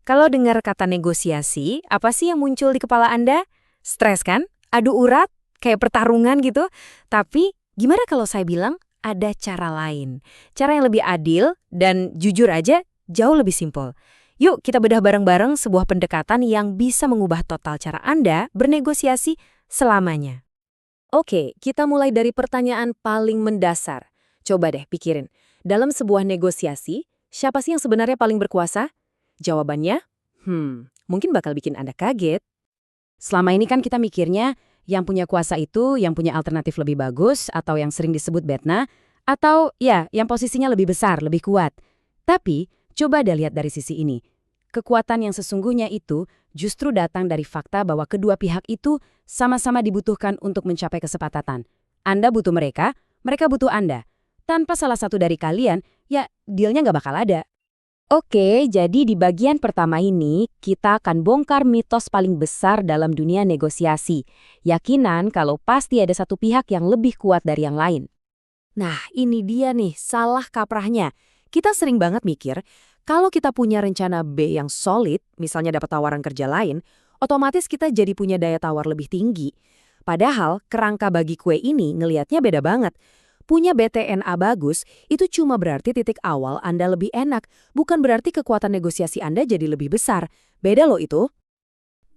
Kalau dengar kata negosiasi, apa sih yang muncul di kepala Anda? Stres kan? Adu urat? Kayak pertarungan gitu? Tapi gimana kalau saya bilang ada cara lain? Cara yang lebih adil dan jujur aja jauh lebih simpel. Yuk kita bedah bareng-bareng sebuah pendekatan yang bisa mengubah total cara Anda bernegosiasi selamanya. Oke, kita mulai dari pertanyaan paling mendasar. Coba deh pikirin, dalam sebuah negosiasi, siapa sih yang sebenarnya paling berkuasa? Jawabannya, mungkin bakal bikin Anda kaget. Selama ini kan kita mikirnya yang punya kuasa itu yang punya alternatif lebih bagus atau yang sering disebut Betna, atau ya yang posisinya lebih besar, lebih kuat. Tapi coba deh lihat dari sisi ini. Kekuatan yang sesungguhnya itu justru datang dari fakta bahwa kedua pihak itu sama-sama dibutuhkan untuk mencapai kesepakatan. Anda butuh mereka, mereka butuh Anda. Tanpa salah satu dari kalian, ya dealnya nggak bakal ada. Oke, jadi di bagian pertama ini, kita akan bongkar mitos paling besar dalam dunia negosiasi. Yakinan kalau pasti ada satu pihak yang lebih kuat dari yang lain. Nah, ini dia nih, salah kaprahnya. Kita sering banget mikir, kalau kita punya rencana B yang solid, misalnya dapat tawaran kerja lain, otomatis kita jadi punya daya tawar lebih tinggi. Padahal, kerangka bagi kue ini ngelihatnya beda banget. Punya BTNA bagus, itu cuma berarti titik awal Anda lebih enak, bukan berarti kekuatan negosiasi Anda jadi lebih besar. Beda loh itu.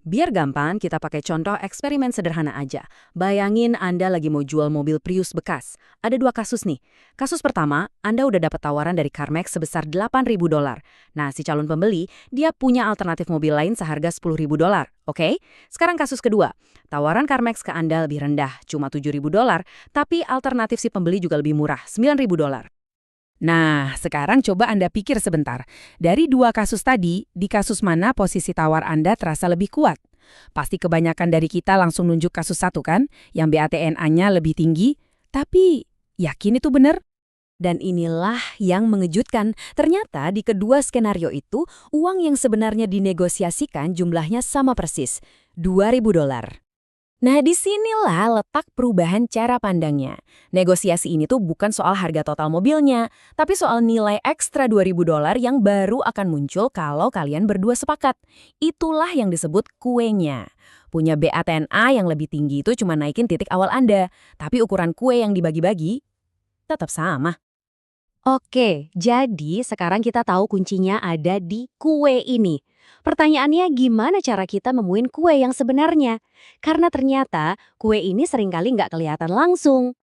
Biar gampang, kita pakai contoh eksperimen sederhana aja. Bayangin Anda lagi mau jual mobil Prius bekas. Ada dua kasus nih. Kasus pertama, Anda udah dapat tawaran dari CarMax sebesar $8.000. Nah, si calon pembeli, dia punya alternatif mobil lain seharga $10.000. Oke? Sekarang kasus kedua. Tawaran CarMax ke Anda lebih rendah, cuma $7.000, tapi alternatif si pembeli juga lebih murah, $9.000. Nah, sekarang coba Anda pikir sebentar. Dari dua kasus tadi, di kasus mana posisi tawar Anda terasa lebih kuat? Pasti kebanyakan dari kita langsung nunjuk kasus satu kan, yang BATNA-nya lebih tinggi. Tapi, yakin itu benar? Dan inilah yang mengejutkan. Ternyata di kedua skenario itu, uang yang sebenarnya dinegosiasikan jumlahnya sama persis, $2.000. Nah, disinilah letak perubahan cara pandangnya. Negosiasi ini tuh bukan soal harga total mobilnya, tapi soal nilai ekstra $2.000 yang baru akan muncul kalau kalian berdua sepakat. Itulah yang disebut kuenya. Punya BATNA yang lebih tinggi itu cuma naikin titik awal Anda, tapi ukuran kue yang dibagi-bagi tetap sama. Oke, jadi sekarang kita tahu kuncinya ada di kue ini. Pertanyaannya gimana cara kita nemuin kue yang sebenarnya? Karena ternyata kue ini seringkali nggak kelihatan langsung.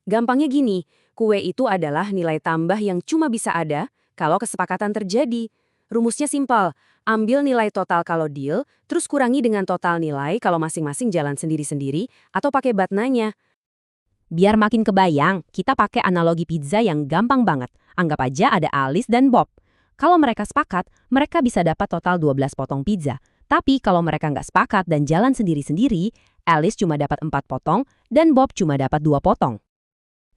Gampangnya gini, kue itu adalah nilai tambah yang cuma bisa ada kalau kesepakatan terjadi. Rumusnya simpel, ambil nilai total kalau deal, terus kurangi dengan total nilai kalau masing-masing jalan sendiri-sendiri atau pakai batnanya. Biar makin kebayang, kita pakai analogi pizza yang gampang banget. Anggap aja ada Alice dan Bob. Kalau mereka sepakat, mereka bisa dapat total 12 potong pizza. Tapi kalau mereka nggak sepakat dan jalan sendiri-sendiri, Alice cuma dapat 4 potong dan Bob cuma dapat 2 potong.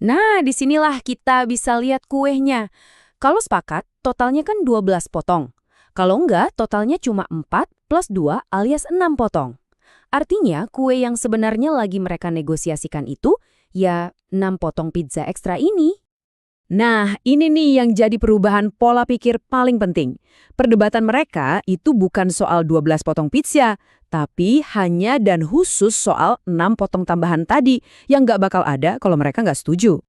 Nah, disinilah kita bisa lihat kuehnya. Kalau sepakat, totalnya kan 12 potong. Kalau enggak, totalnya cuma 4 plus 2 alias 6 potong. Artinya, kue yang sebenarnya lagi mereka negosiasikan itu, ya 6 potong pizza ekstra ini. Nah, ini nih yang jadi perubahan pola pikir paling penting. Perdebatan mereka itu bukan soal 12 potong pizza, tapi hanya dan khusus soal 6 potong tambahan tadi yang nggak bakal ada kalau mereka nggak setuju.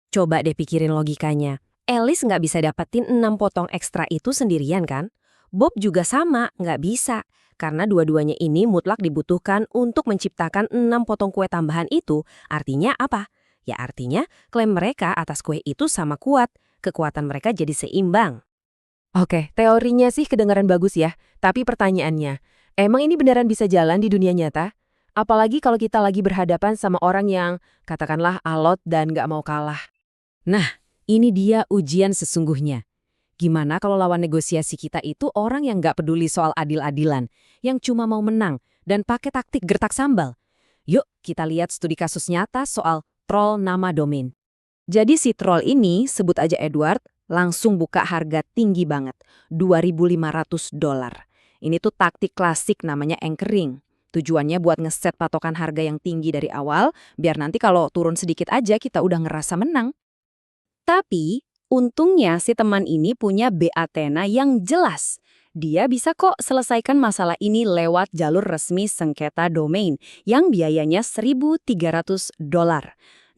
Coba deh pikirin logikanya. Alice nggak bisa dapetin 6 potong ekstra itu sendirian kan? Bob juga sama, nggak bisa. Karena dua-duanya ini mutlak dibutuhkan untuk menciptakan 6 potong kue tambahan itu, artinya apa? Ya artinya klaim mereka atas kue itu sama kuat, kekuatan mereka jadi seimbang. Oke, teorinya sih kedengaran bagus ya, tapi pertanyaannya, emang ini beneran bisa jalan di dunia nyata? Apalagi kalau kita lagi berhadapan sama orang yang, katakanlah alot dan nggak mau kalah. Nah, ini dia ujian sesungguhnya. Gimana kalau lawan negosiasi kita itu orang yang nggak peduli soal adil-adilan, yang cuma mau menang dan pakai taktik gertak sambal? Yuk, kita lihat studi kasus nyata soal troll nama domain. Jadi si troll ini, sebut aja Edward, langsung buka harga tinggi banget, $2.500. Ini tuh taktik klasik namanya anchoring. Tujuannya buat ngeset patokan harga yang tinggi dari awal, biar nanti kalau turun sedikit aja kita udah ngerasa menang. Tapi, untungnya si teman ini punya BATNA yang jelas. dia bisa kok selesaikan masalah ini lewat jalur resmi sengketa domain yang biayanya $1.300.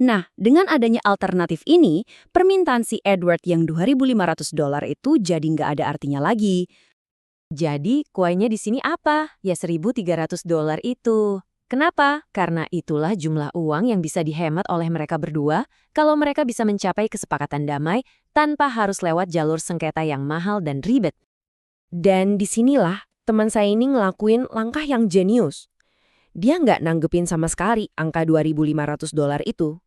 Nah, dengan adanya alternatif ini, permintaan si Edward yang $2.500 itu jadi nggak ada artinya lagi. Jadi, kuenya di sini apa? Ya $1.300 itu. Kenapa? Karena itulah jumlah uang yang bisa dihemat oleh mereka berdua kalau mereka bisa mencapai kesepakatan damai tanpa harus lewat jalur sengketa yang mahal dan ribet. Dan disinilah teman saya ini ngelakuin langkah yang jenius. Dia nggak nanggepin sama sekali angka $2.500 itu.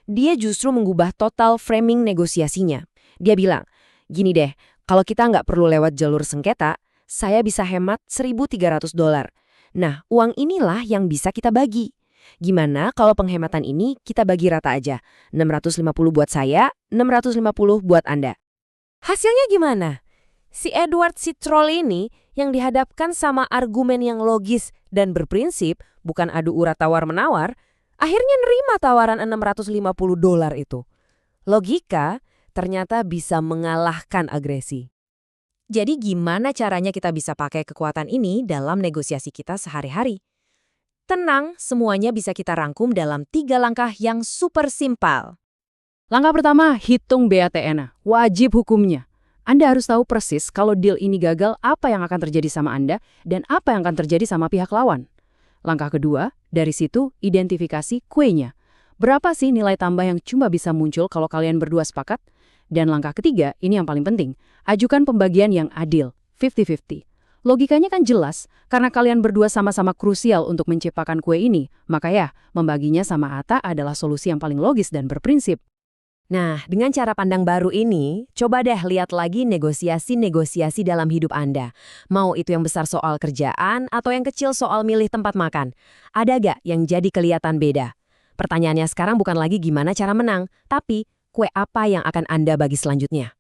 Dia justru mengubah total framing negosiasinya. Dia bilang, gini deh, kalau kita nggak perlu lewat jalur sengketa, saya bisa hemat $1.300. Nah, uang inilah yang bisa kita bagi. Gimana kalau penghematan ini kita bagi rata aja? 650 buat saya, 650 buat Anda. Hasilnya gimana? Si Edward si troll ini yang dihadapkan sama argumen yang logis dan berprinsip, bukan adu urat tawar-menawar, akhirnya nerima tawaran $650 itu. Logika ternyata bisa mengalahkan agresi. Jadi gimana caranya kita bisa pakai kekuatan ini dalam negosiasi kita sehari-hari? Tenang, semuanya bisa kita rangkum dalam 3 langkah yang super simpel. Langkah pertama, hitung BATN, wajib hukumnya. Anda harus tahu persis kalau deal ini gagal apa yang akan terjadi sama Anda dan apa yang akan terjadi sama pihak lawan. Langkah kedua, dari situ identifikasi kuenya. Berapa sih nilai tambah yang cuma bisa muncul kalau kalian berdua sepakat? Dan langkah ketiga, ini yang paling penting, ajukan pembagian yang adil, 50-50. Logikanya kan jelas, karena kalian berdua sama-sama krusial untuk menciptakan kue ini, maka ya, membaginya sama rata adalah solusi yang paling logis dan berprinsip. Nah, dengan cara pandang baru ini, coba deh lihat lagi negosiasi-negosiasi dalam hidup Anda. Mau itu yang besar soal kerjaan atau yang kecil soal milih tempat makan. Ada gak yang jadi kelihatan beda? Pertanyaannya sekarang bukan lagi gimana cara menang, tapi kue apa yang akan Anda bagi selanjutnya.